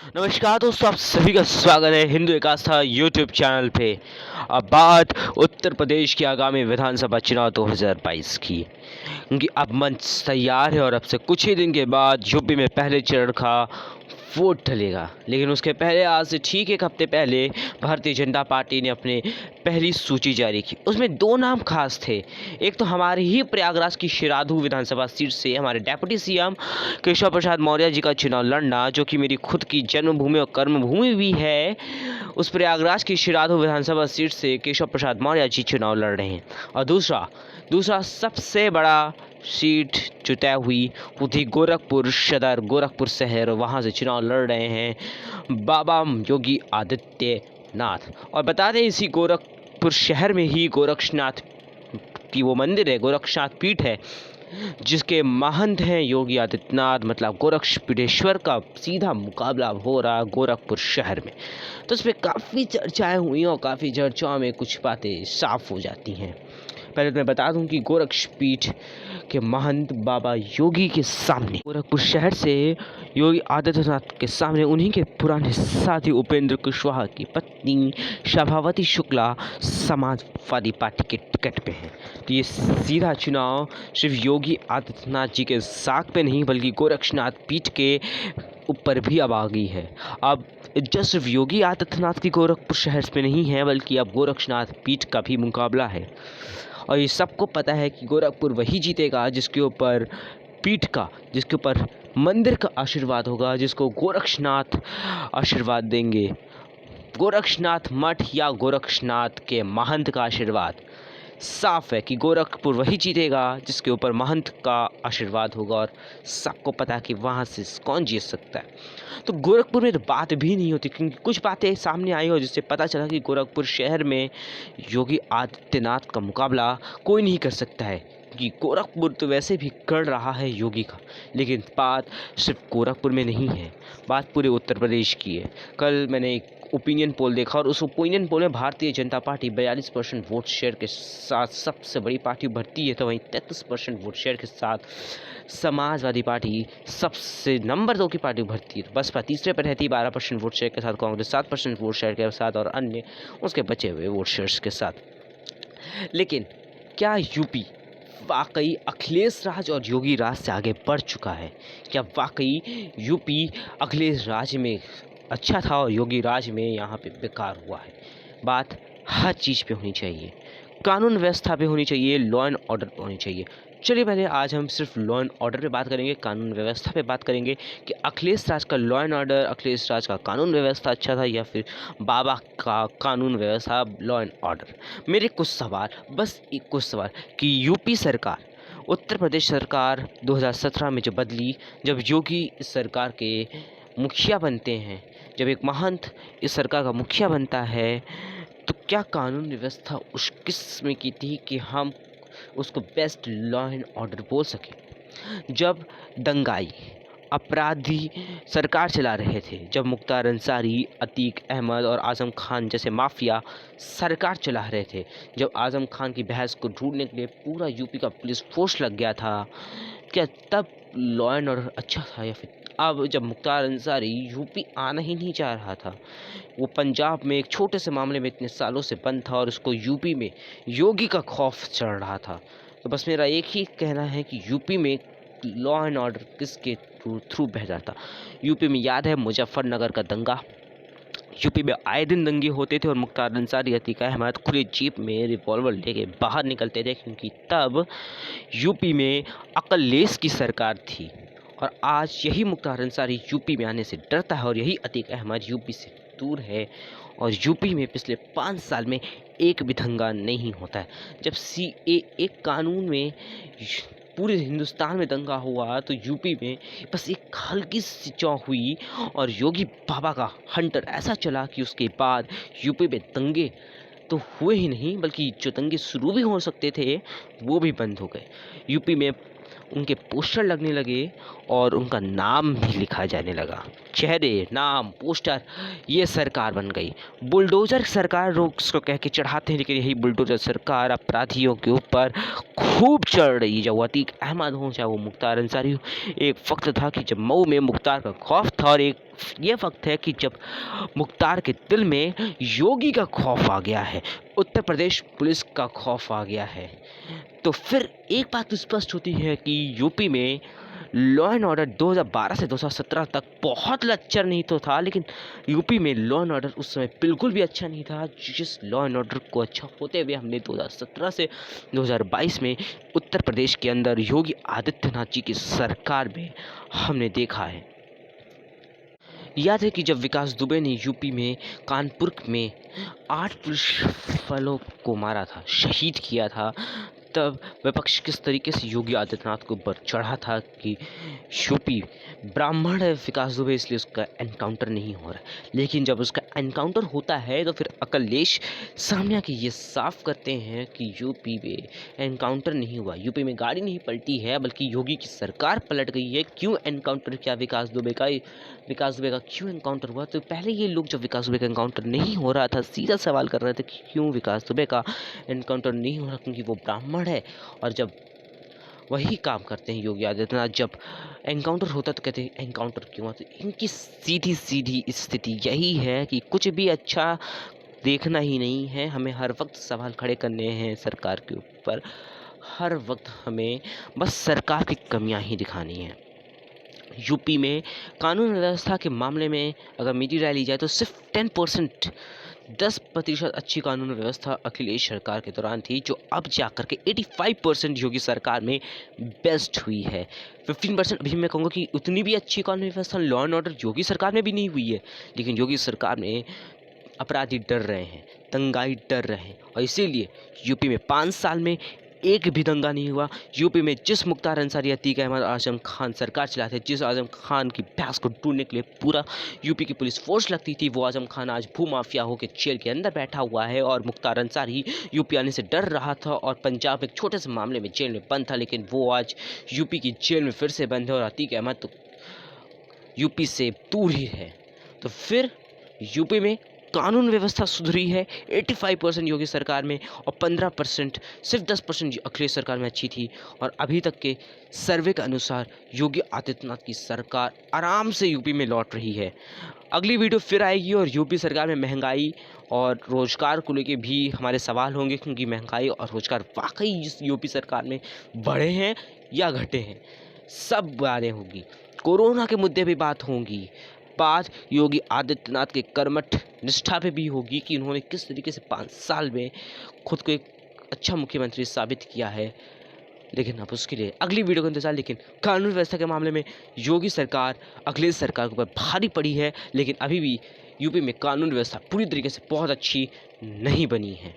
नमस्कार दोस्तों, आप सभी का स्वागत है हिंदू एक आस्था यूट्यूब चैनल पे। अब बात उत्तर प्रदेश की आगामी विधानसभा चुनाव 2022 की, क्योंकि अब मंच तैयार है और अब से कुछ ही दिन के बाद यूपी में पहले चरण का वोट डलेगा। लेकिन उसके पहले आज से ठीक एक हफ्ते पहले भारतीय जनता पार्टी ने अपनी पहली सूची जारी की। उसमें दो नाम खास थे। एक तो हमारे ही प्रयागराज की शिराधू विधानसभा सीट से हमारे डेप्यूटी सीएम केशव प्रसाद मौर्य जी का चुनाव लड़ना, जो कि मेरी खुद की जन्मभूमि और कर्मभूमि भी है। उस प्रयागराज की शिराधू विधानसभा सीट से केशव प्रसाद मौर्य जी चुनाव लड़ रहे हैं। और दूसरा सबसे बड़ा सीट जो तय हुई वो थी गोरखपुर सदर, गोरखपुर शहर। वहाँ से चुनाव लड़ रहे हैं बाबा योगी आदित्यनाथ। और बता दें, इसी गोरखपुर शहर में ही गोरक्षनाथ की वो मंदिर है, गोरक्षनाथ पीठ है, जिसके महंत हैं योगी आदित्यनाथ। मतलब गोरक्षपीठेश्वर का सीधा मुकाबला हो रहा गोरखपुर शहर में। तो इस पर काफ़ी चर्चाएं हुई और काफ़ी चर्चाओं में कुछ बातें साफ हो जाती हैं। पहले तो मैं बता दूं कि गोरक्षपीठ के महंत बाबा योगी के सामने, गोरखपुर शहर से योगी आदित्यनाथ के सामने, उन्हीं के पुराने साथी उपेंद्र कुशवाहा की पत्नी शभावती शुक्ला समाजवादी पार्टी के टिकट पे हैं। तो ये सीधा चुनाव सिर्फ योगी आदित्यनाथ जी के साख पे नहीं बल्कि गोरक्षनाथ पीठ के ऊपर भी अब आ गई है। अब इज्जत सिर्फ योगी आदित्यनाथ की गोरखपुर शहर में नहीं है, बल्कि अब गोरक्षनाथ पीठ का भी मुकाबला है। और ये सबको पता है कि गोरखपुर वही जीतेगा जिसके ऊपर मंदिर का आशीर्वाद होगा, जिसको गोरक्षनाथ आशीर्वाद देंगे। गोरक्षनाथ मठ या गोरक्षनाथ के महंत का आशीर्वाद। साफ है कि गोरखपुर वही जीतेगा जिसके ऊपर महंत का आशीर्वाद होगा। और सबको पता है कि वहाँ से कौन जीत सकता है। तो गोरखपुर में तो बात भी नहीं होती, क्योंकि कुछ बातें सामने आई और जिससे पता चला कि गोरखपुर शहर में योगी आदित्यनाथ का मुकाबला कोई नहीं कर सकता है, कि गोरखपुर तो वैसे भी कर रहा है योगी का। लेकिन बात सिर्फ गोरखपुर में नहीं है, बात पूरे उत्तर प्रदेश की है। कल मैंने एक ओपिनियन पोल देखा और उस ओपिनियन पोल में Bharatiya Janata party 42% vote share के साथ सबसे बड़ी पार्टी उभरती है, तो वहीं 33% वोट शेयर के साथ समाजवादी पार्टी सबसे नंबर 2 की पार्टी उभरती है। बसपा तीसरे पर रहती है 12% वोट शेयर के साथ, कांग्रेस 7% वोट शेयर के साथ और अन्य उसके बचे हुए वोट शेयर्स के साथ। लेकिन क्या यूपी वाकई अखिलेश राज और योगी राज से आगे बढ़ चुका है? क्या वाकई यूपी अखिलेश राज में अच्छा था और योगी राज में यहाँ पे बेकार हुआ है? बात हर चीज़ पे होनी चाहिए, कानून व्यवस्था पे होनी चाहिए, लॉ एंड ऑर्डर पे होनी चाहिए। चलिए पहले आज हम सिर्फ लॉ एंड ऑर्डर पे बात करेंगे, कानून व्यवस्था पे बात करेंगे कि अखिलेश राज का लॉ एंड ऑर्डर, अखिलेश राज का कानून व्यवस्था अच्छा था या फिर बाबा का कानून व्यवस्था, लॉ एंड ऑर्डर। मेरे कुछ सवाल, बस एक कुछ सवाल कि यूपी सरकार, उत्तर प्रदेश सरकार 2017 में जब बदली, जब योगी इस सरकार के मुखिया बनते हैं, जब एक महंत इस सरकार का मुखिया बनता है, तो क्या कानून व्यवस्था उस किस्म की थी कि हम उसको बेस्ट लॉ एंड ऑर्डर बोल सकें? जब दंगाई अपराधी सरकार चला रहे थे, जब मुख्तार अंसारी, अतीक अहमद और आज़म खान जैसे माफिया सरकार चला रहे थे, जब आज़म खान की बहस को ढूंढने के लिए पूरा यूपी का पुलिस फोर्स लग गया था, क्या तब लॉ एंड ऑर्डर अच्छा था? या फिर अब जब मुख्तार अंसारी यूपी आना ही नहीं चाह रहा था, वो पंजाब में एक छोटे से मामले में इतने सालों से बंद था और उसको यूपी में योगी का खौफ चढ़ रहा था, तो बस मेरा एक ही कहना है कि यूपी में लॉ एंड ऑर्डर किसके थ्रू बह जाता? यूपी में याद है मुजफ्फरनगर का दंगा, यूपी में आए दिन दंगे होते थे और मुख्तार अंसारी, अतीक अहमद खुले जीप में रिवॉल्वर लेके बाहर निकलते थे, क्योंकि तब यूपी में अकलेश की सरकार थी। और आज यही मुख्तार अंसारी यूपी में आने से डरता है और यही अतीक अहमद यूपी से दूर है। और यूपी में पिछले 5 साल में एक भी दंगा नहीं होता है। जब CAA कानून में पूरे हिंदुस्तान में दंगा हुआ, तो यूपी में बस एक हल्की सी चौंक हुई और योगी बाबा का हंटर ऐसा चला कि उसके बाद यूपी में दंगे तो हुए ही नहीं, बल्कि जो दंगे शुरू भी हो सकते थे वो भी बंद हो गए। यूपी में उनके पोस्टर लगने लगे और उनका नाम भी लिखा जाने लगा। चेहरे, नाम, पोस्टर, ये सरकार बन गई। बुलडोज़र सरकार लोग उसको कह के चढ़ाते हैं, लेकिन यही बुलडोज़र सरकार अपराधियों के ऊपर खूब चढ़ रही है। चाहे वो अतीक अहमद हो, चाहे वो मुख्तार अंसारी हो। एक वक्त था कि जब मऊ में मुख्तार का खौफ था और एक ये वक्त है कि जब मुख्तार के दिल में योगी का खौफ आ गया है, उत्तर प्रदेश पुलिस का खौफ आ गया है। तो फिर एक बात तो स्पष्ट होती है कि यूपी में लॉ एंड ऑर्डर 2012 से 2017 तक बहुत लच्चर नहीं तो था, लेकिन यूपी में लॉ एंड ऑर्डर उस समय बिल्कुल भी अच्छा नहीं था। जिस लॉ एंड ऑर्डर को अच्छा होते हुए हमने 2017 से 2022 में उत्तर प्रदेश के अंदर योगी आदित्यनाथ जी की सरकार में हमने देखा है। याद है कि जब विकास दुबे ने यूपी में कानपुर में 8 पुलिस वालों को मारा था, शहीद किया था, तब विपक्ष किस तरीके से योगी आदित्यनाथ के ऊपर चढ़ा था कि यूपी ब्राह्मण है विकास दुबे इसलिए उसका एनकाउंटर नहीं हो रहा है। लेकिन जब उसका एनकाउंटर होता है तो फिर अखिलेश सामने आके ये साफ करते हैं कि यूपी में एनकाउंटर नहीं हुआ, यूपी में गाड़ी नहीं पलटी है बल्कि योगी की सरकार पलट गई है। क्यों एनकाउंटर किया विकास दुबे का क्यों एनकाउंटर हुआ? तो पहले ये लोग जब विकास दुबे का एनकाउंटर नहीं हो रहा था सीधा सवाल कर रहे थे कि क्यों विकास दुबे का एनकाउंटर नहीं हो रहा, क्योंकि वो ब्राह्मण है। और जब वही काम करते हैं योगी आदित्यनाथ, जब एनकाउंटर होता तो कहते हैं एनकाउंटर क्यों हुआ? तो इनकी सीधी सीधी स्थिति यही है कि कुछ भी अच्छा देखना ही नहीं है, हमें हर वक्त सवाल खड़े करने हैं सरकार के ऊपर, हर वक्त हमें बस सरकार की कमियां ही दिखानी हैं। यूपी में कानून व्यवस्था के मामले में अगर मेरी राय ली जाए तो सिर्फ 10% अच्छी कानून व्यवस्था अखिलेश सरकार के दौरान थी, जो अब जाकर के 85% योगी सरकार में बेस्ट हुई है। 15% अभी मैं कहूँगा कि उतनी भी अच्छी कानून व्यवस्था लॉ एंड ऑर्डर योगी सरकार में भी नहीं हुई है, लेकिन योगी सरकार में अपराधी डर रहे हैं, दंगाई डर रहे हैं, और इसीलिए यूपी में 5 साल में एक भी दंगा नहीं हुआ। यूपी में जिस मुख्तार अंसारी, अतीक अहमद, आजम खान सरकार चलाते, जिस आजम खान की भैंस को ढूंढने के लिए पूरा यूपी की पुलिस फोर्स लगती थी, वो आजम खान आज भूमाफिया होकर जेल के अंदर बैठा हुआ है, और मुख्तार अंसारी यूपी आने से डर रहा था और पंजाब एक छोटे से मामले में जेल में बंद था, लेकिन वो आज यूपी की जेल में फिर से बंद है, और अतीक अहमद तो यूपी से दूर ही है। तो फिर यूपी में कानून व्यवस्था सुधरी है 85% योगी सरकार में, और 15% सिर्फ 10% अखिलेश सरकार में अच्छी थी। और अभी तक के सर्वे के अनुसार योगी आदित्यनाथ की सरकार आराम से यूपी में लौट रही है। अगली वीडियो फिर आएगी और यूपी सरकार में महंगाई और रोजगार को लेके भी हमारे सवाल होंगे, क्योंकि महंगाई और रोजगार वाकई इस यूपी सरकार में बढ़े हैं या घटे हैं, सब बातें होंगी। कोरोना के मुद्दे पे बात होंगी, बात योगी आदित्यनाथ के कर्मठ निष्ठा पे भी होगी कि उन्होंने किस तरीके से 5 साल में खुद को एक अच्छा मुख्यमंत्री साबित किया है। लेकिन अब उसके लिए अगली वीडियो का इंतजार। लेकिन कानून व्यवस्था के मामले में योगी सरकार अखिलेश सरकार के ऊपर भारी पड़ी है, लेकिन अभी भी यूपी में कानून व्यवस्था पूरी तरीके से बहुत अच्छी नहीं बनी है।